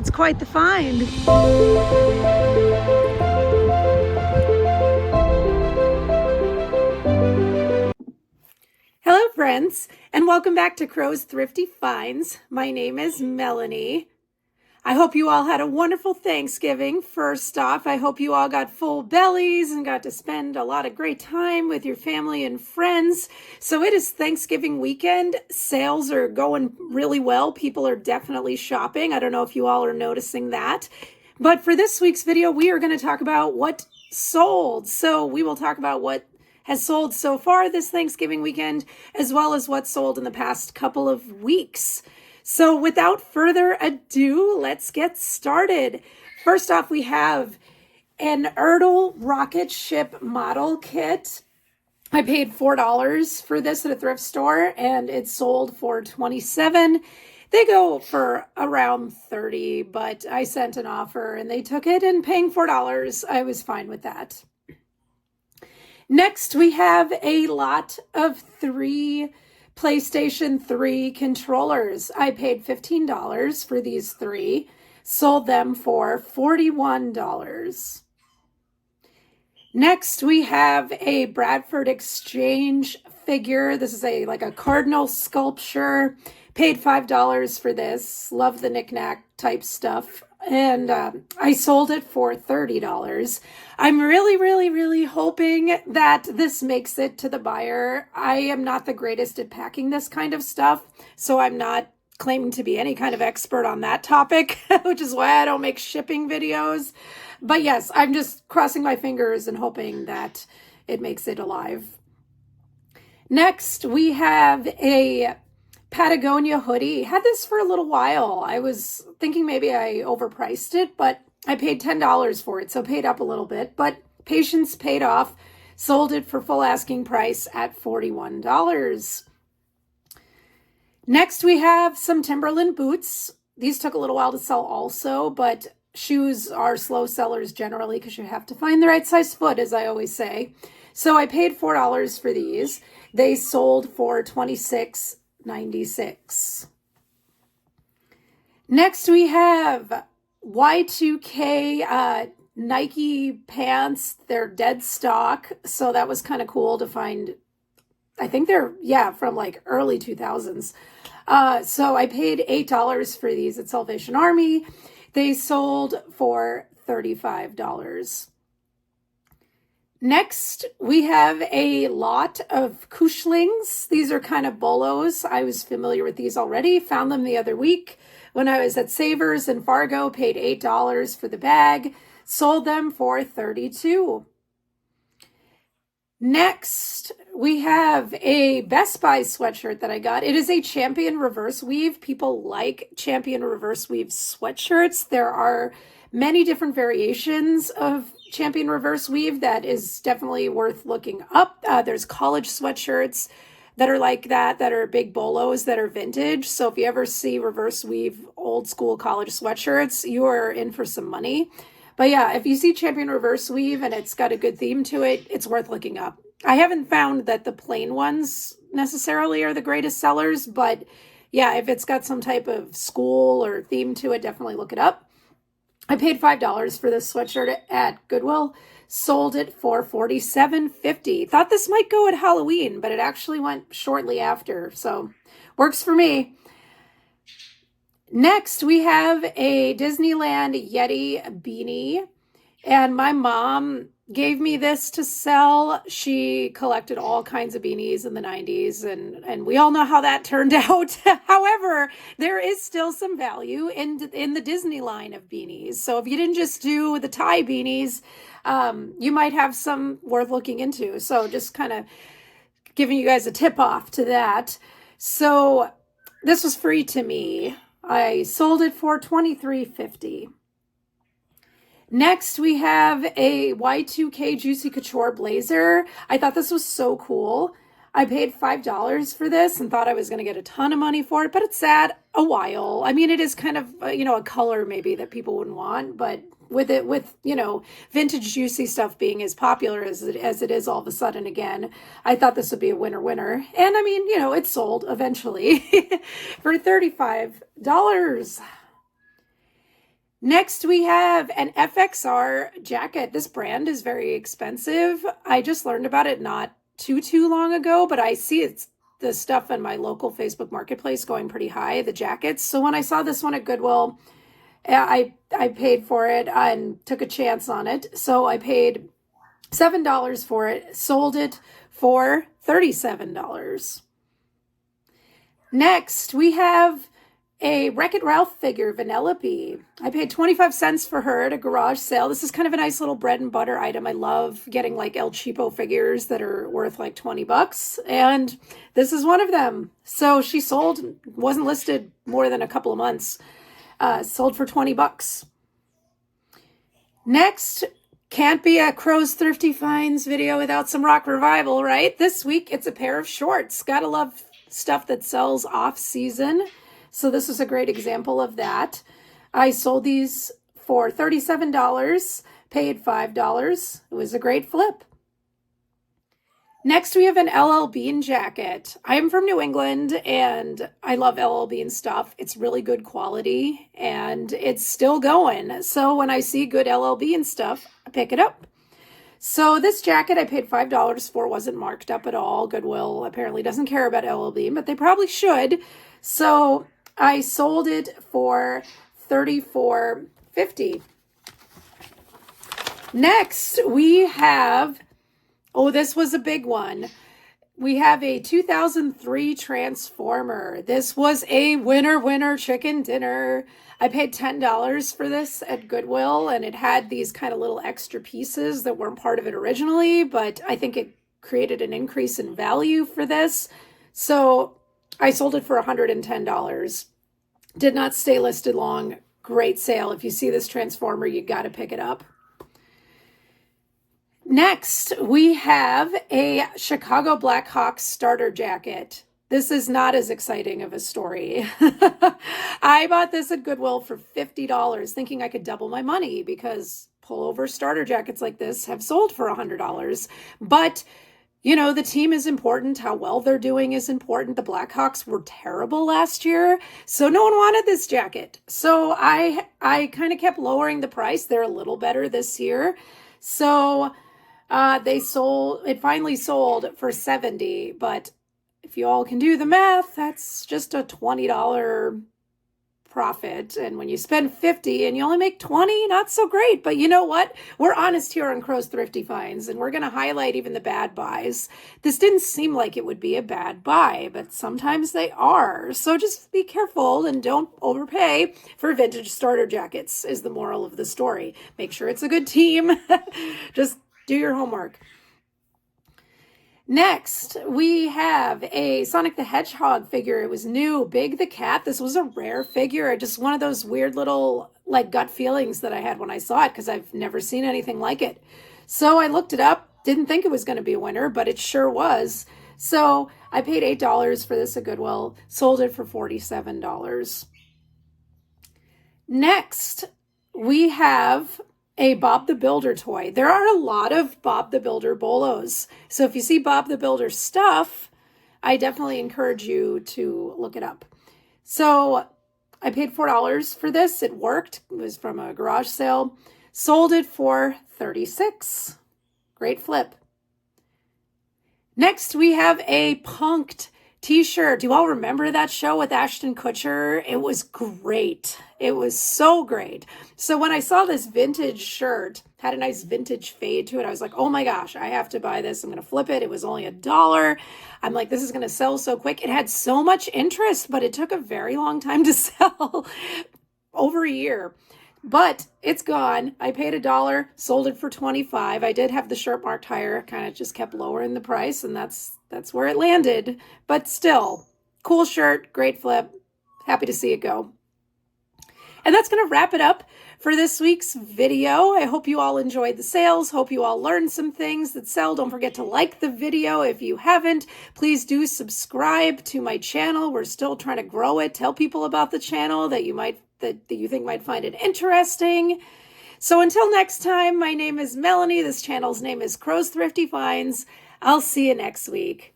It's quite the find. Hello friends, and welcome back to Crow's Thrifty Finds. My name is Melanie. I hope you all had a wonderful Thanksgiving. First off, I hope you all got full bellies and got to spend a lot of great time with your family and friends. So it is Thanksgiving weekend. Sales are going really well. People are definitely shopping. I don't know if you all are noticing that. But for this week's video, we are going to talk about what sold. So we will talk about what has sold so far this Thanksgiving weekend, as well as what sold in the past couple of weeks. So without further ado, let's get started. First off, we have an Erdl rocket ship model kit. I paid $4 for this at a thrift store, and it sold for $27. They go for around $30, but I sent an offer and they took it, and paying $4, I was fine with that. Next, we have a lot of 3 PlayStation 3 controllers. I paid $15 for these 3, sold them for $41. Next, we have a Bradford Exchange figure. This is like a cardinal sculpture. Paid $5 for this. Love the knick-knack type stuff. And I sold it for $30. I'm really hoping that this makes it to the buyer. I am not the greatest at packing this kind of stuff, so I'm not claiming to be any kind of expert on that topic, which is why I don't make shipping videos. But yes, I'm just crossing my fingers and hoping that it makes it alive. Next, we have a Patagonia hoodie. Had this for a little while. I was thinking maybe I overpriced it, but I paid $10 for it, so paid up a little bit, but patience paid off. Sold it for full asking price at $41. Next, we have some Timberland boots. These took a little while to sell also, but shoes are slow sellers generally because you have to find the right size foot, as I always say. So I paid $4 for these. They sold for $26.96. Next, we have Y2K Nike pants. They're dead stock, so that was kind of cool to find. I think they're, from like early 2000s. So I paid $8 for these at Salvation Army. They sold for $35. Next, we have a lot of Kushlings. These are kind of BOLOS. I was familiar with these already. Found them the other week when I was at Savers in Fargo. Paid $8 for the bag. Sold them for $32. Next, we have a Best Buy sweatshirt that I got. It is a Champion reverse weave. People like Champion reverse weave sweatshirts. There are many different variations of Champion reverse weave that is definitely worth looking up. There's college sweatshirts that are like that are big bolos that are vintage. So if you ever see reverse weave old school college sweatshirts, you are in for some money. But yeah, if you see Champion reverse weave and it's got a good theme to it, it's worth looking up. I haven't found that the plain ones necessarily are the greatest sellers, but yeah, if it's got some type of school or theme to it, definitely look it up. I paid $5 for this sweatshirt at Goodwill. Sold it for $47.50. Thought this might go at Halloween, but it actually went shortly after, so works for me. Next, we have a Disneyland Yeti beanie, and my mom gave me this to sell. She collected all kinds of beanies in the 90s, and we all know how that turned out. However, there is still some value in the Disney line of beanies. So if you didn't just do the tie beanies, you might have some worth looking into. So just kind of giving you guys a tip off to that. So this was free to me. I sold it for $23.50. Next, we have a Y2K Juicy Couture blazer. I thought this was so cool. I paid $5 for this and thought I was going to get a ton of money for it, but it's sat a while. I mean, it is kind of, a color maybe that people wouldn't want, but with vintage juicy stuff being as popular as it is all of a sudden again, I thought this would be a winner. And I mean, it sold eventually for $35. Next, we have an FXR jacket. This brand is very expensive. I just learned about it not too long ago, but I see it's the stuff in my local Facebook marketplace going pretty high, the jackets. So when I saw this one at Goodwill, I paid for it and took a chance on it. So I paid $7 for it, sold it for $37. Next, we have a Wreck-It Ralph figure, Vanellope. I paid 25 cents for her at a garage sale. This is kind of a nice little bread and butter item. I love getting like El Cheapo figures that are worth like 20 bucks. And this is one of them. So she sold, wasn't listed more than a couple of months, sold for 20 bucks. Next, can't be a Crow's Thrifty Finds video without some rock revival, right? This week, it's a pair of shorts. Gotta love stuff that sells off season. So this is a great example of that. I sold these for $37, paid $5. It was a great flip. Next, we have an LL Bean jacket. I'm from New England, and I love LL Bean stuff. It's really good quality, and it's still going. So when I see good LL Bean stuff, I pick it up. So this jacket I paid $5 for, wasn't marked up at all. Goodwill apparently doesn't care about LL Bean, but they probably should. So I sold it for $34.50. Next, we have, oh, this was a big one. We have a 2003 Transformer. This was a winner chicken dinner. I paid $10 for this at Goodwill, and it had these kind of little extra pieces that weren't part of it originally, but I think it created an increase in value for this. So I sold it for $110. Did not stay listed long. Great sale. If you see this Transformer, you got to pick it up. Next, we have a Chicago Blackhawks starter jacket. This is not as exciting of a story. I bought this at Goodwill for $50, thinking I could double my money because pullover starter jackets like this have sold for $100. But you know, the team is important. How well they're doing is important. The Blackhawks were terrible last year, so no one wanted this jacket. So I kind of kept lowering the price. They're a little better this year. So it finally sold for $70, but if you all can do the math, that's just a $20 profit. And when you spend $50 and you only make $20, not so great. But you know what? We're honest here on Crow's Thrifty Finds, and we're going to highlight even the bad buys. This didn't seem like it would be a bad buy, but sometimes they are. So just be careful and don't overpay for vintage starter jackets is the moral of the story. Make sure it's a good team. Just do your homework. Next, we have a Sonic the Hedgehog figure. It was new, Big the Cat. This was a rare figure. Just one of those weird little like gut feelings that I had when I saw it because I've never seen anything like it. So I looked it up, didn't think it was going to be a winner, but it sure was. So I paid $8 for this at Goodwill, sold it for $47. Next, we have a Bob the Builder toy. There are a lot of Bob the Builder bolos. So if you see Bob the Builder stuff, I definitely encourage you to look it up. So I paid $4 for this. It worked. It was from a garage sale. Sold it for $36. Great flip. Next, we have a Punk'd t-shirt. Do you all remember that show with Ashton Kutcher? It was great. It was so great. So when I saw this vintage shirt, had a nice vintage fade to it, I was like, oh my gosh, I have to buy this. I'm going to flip it. It was only $1. I'm like, this is going to sell so quick. It had so much interest, but it took a very long time to sell, over a year. But it's gone. I paid $1, sold it for $25. I did have the shirt marked higher, kind of just kept lowering the price, and that's where it landed. But still, cool shirt, great flip. Happy to see it go. And that's going to wrap it up for this week's video. I hope you all enjoyed the sales. Hope you all learned some things that sell. Don't forget to like the video if you haven't. Please do subscribe to my channel. We're still trying to grow it. Tell people about the channel that you think might find it interesting. So until next time, my name is Melanie. This channel's name is Crow's Thrifty Finds. I'll see you next week.